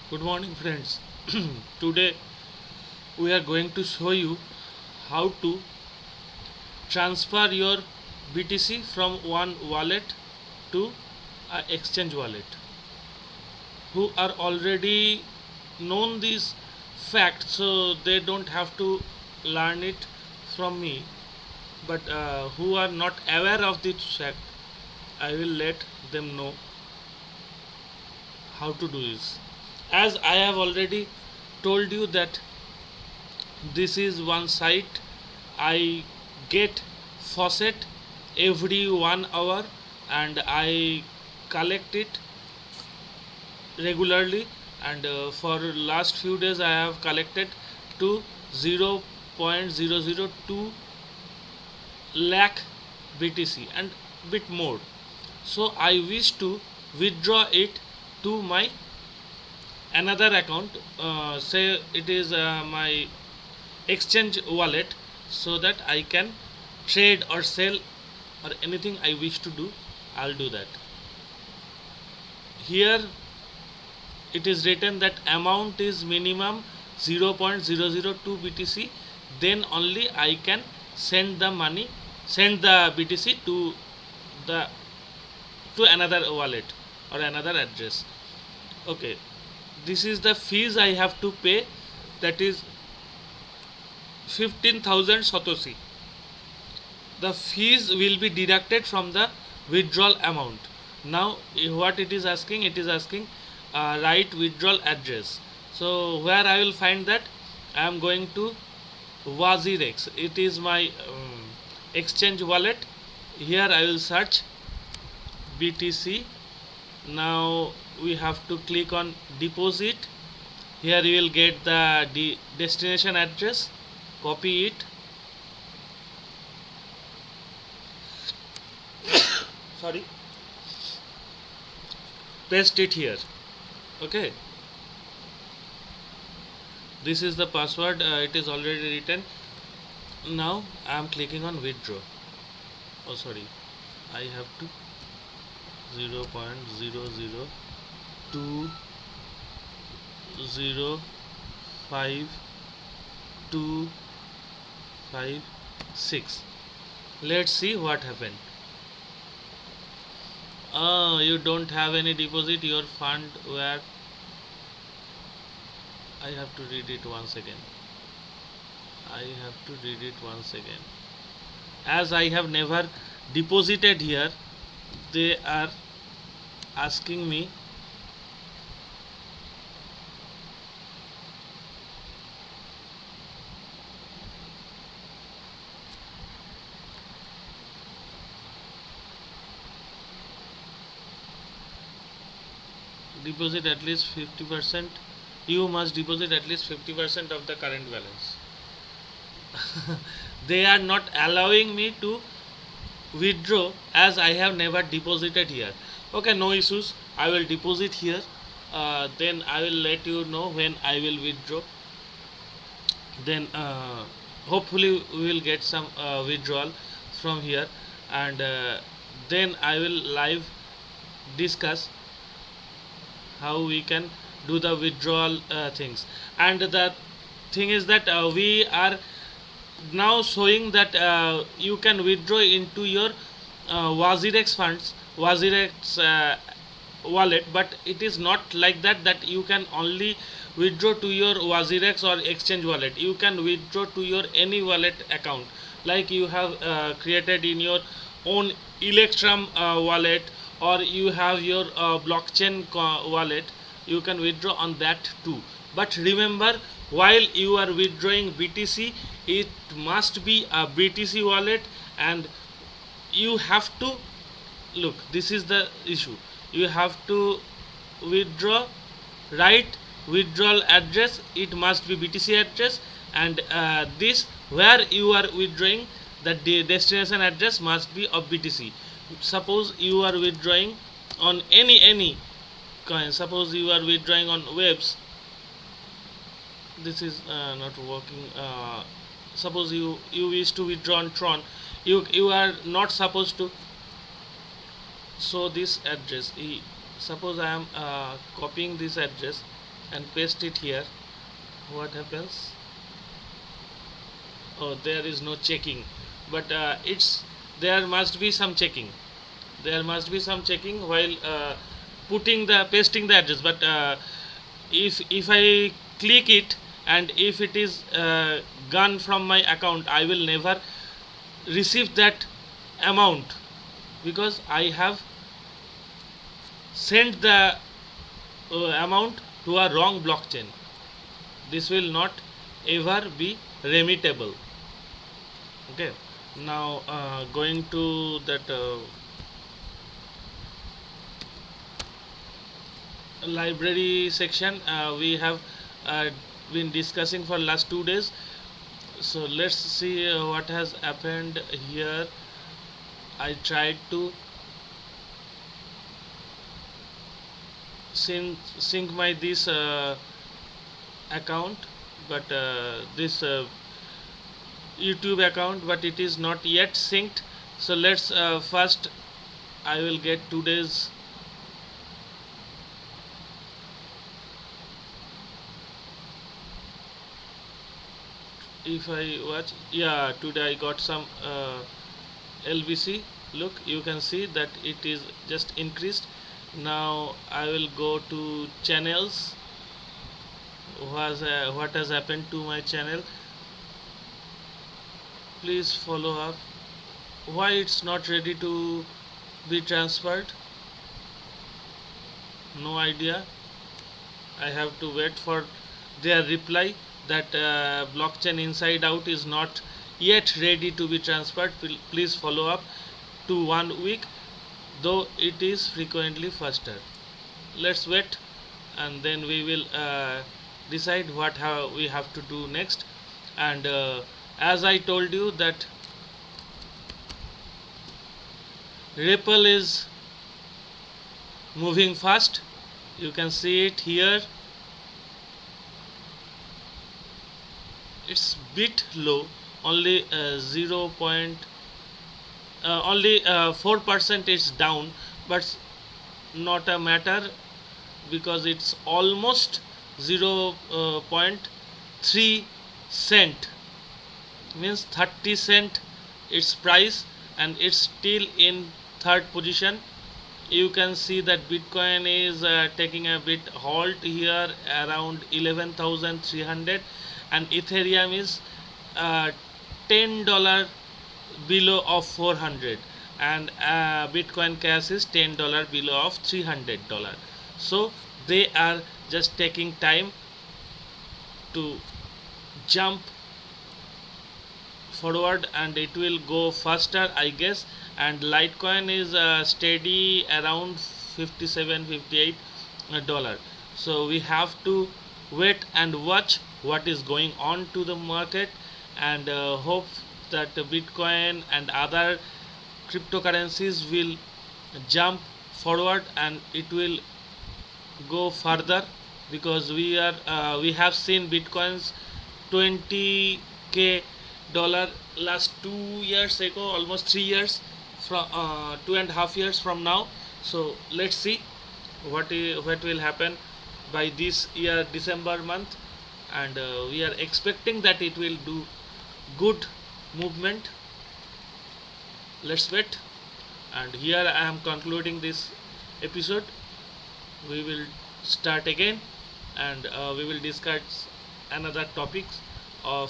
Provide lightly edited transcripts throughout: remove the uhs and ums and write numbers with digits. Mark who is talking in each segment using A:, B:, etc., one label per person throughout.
A: Good morning, friends. Today we are going to show you how to transfer your BTC from one wallet to a exchange wallet. Who are already known this fact, so they don't have to learn it from me. But who are not aware of this fact, I will let them know how to do this. As I have already told you that this is one site. I get faucet every 1 hour and I collect it regularly, and for last few days I have collected to 0.002 lakh BTC and bit more. So I wish to withdraw it to my another account, say it is my exchange wallet, so that I can trade or sell or anything I wish to do. I'll do that. Here it is written that amount is minimum 0.002 BTC, then only I can send the BTC the to another wallet or another address. Okay, this is the fees I have to pay, that is 15,000 Satoshi. The fees will be deducted from the withdrawal amount. Now what it is asking, it is asking write withdrawal address. So where I will find that, I am going to Wazirex. It is my exchange wallet. Here I will search BTC. Now we have to click on deposit. Here you will get the destination address. Copy it. Sorry. Paste it here. Okay, this is the password, it is already written. Now I am clicking on withdraw. Oh sorry, I have to 0.0025256. Let's see what happened. You don't have any deposit, your fund where, I have to read it once again. I have to read it once again. As I have never deposited here, they are asking me deposit at least 50%. You must deposit at least 50% of the current balance. They are not allowing me to withdraw as I have never deposited here. Okay, no issues. I will deposit here. Then I will let you know when I will withdraw. Then hopefully we will get some withdrawal from here, and then I will live discuss how we can do the withdrawal things. And the thing is that we are now showing that you can withdraw into your Wazirex funds, Wazirex wallet, but it is not like that, that you can only withdraw to your Wazirex or exchange wallet. You can withdraw to your any wallet account, like you have created in your own Electrum wallet, or you have your blockchain wallet. You can withdraw on that too. But remember, while you are withdrawing BTC, it must be a BTC wallet, and you have to look, this is the issue. You have to withdraw, write withdrawal address, it must be BTC address, and this where you are withdrawing, the destination address must be of BTC. Suppose you are withdrawing on any coin, suppose you are withdrawing on webs, this is not working. Suppose you wish to withdraw on Tron, you are not supposed to show this address. Suppose I am copying this address, and paste it here, what happens? Oh, there is no checking, but it's there must be some checking. There must be some checking while putting the pasting the address. But if I click it and if it is gone from my account, I will never receive that amount because I have sent the amount to a wrong blockchain. This will not ever be remittable. Okay, now going to that library section, we have uh, been discussing for last 2 days. So let's see what has happened here. I tried to sync my this account, but this YouTube account, but it is not yet synced. So let's first I will get today's. If I watch, yeah, today I got some LBC. Look, you can see that it is just increased. Now I will go to channels. What has happened to my channel? Please follow up. Why it's not ready to be transferred? No idea. I have to wait for their reply that blockchain inside out is not yet ready to be transferred. Please follow up to 1 week, though it is frequently faster. Let's wait and then we will decide what we have to do next. And as I told you that Ripple is moving fast, you can see it here. It's bit low, only 0. Only 4% is down, but not a matter because it's almost 0.3 cent, means 30 cent its price, and it's still in third position. You can see that Bitcoin is taking a bit halt here around 11,300, and Ethereum is $10 below of 400, and Bitcoin Cash is $10 below of $300. So they are just taking time to jump forward, and it will go faster, I guess. And Litecoin is steady around 57 58 dollar. So we have to wait and watch what is going on to the market, and hope that Bitcoin and other cryptocurrencies will jump forward and it will go further, because we have seen Bitcoins 20k dollar last 2 years ago, almost 3 years from 2.5 years from now. So let's see what will happen by this year December month, and we are expecting that it will do good movement. Let's wait. And here I am concluding this episode. We will start again, and we will discuss another topics of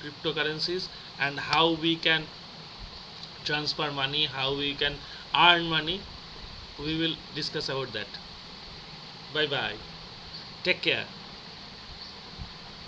A: cryptocurrencies and how we can transfer money, how we can earn money. We will discuss about that. Bye bye. Take care.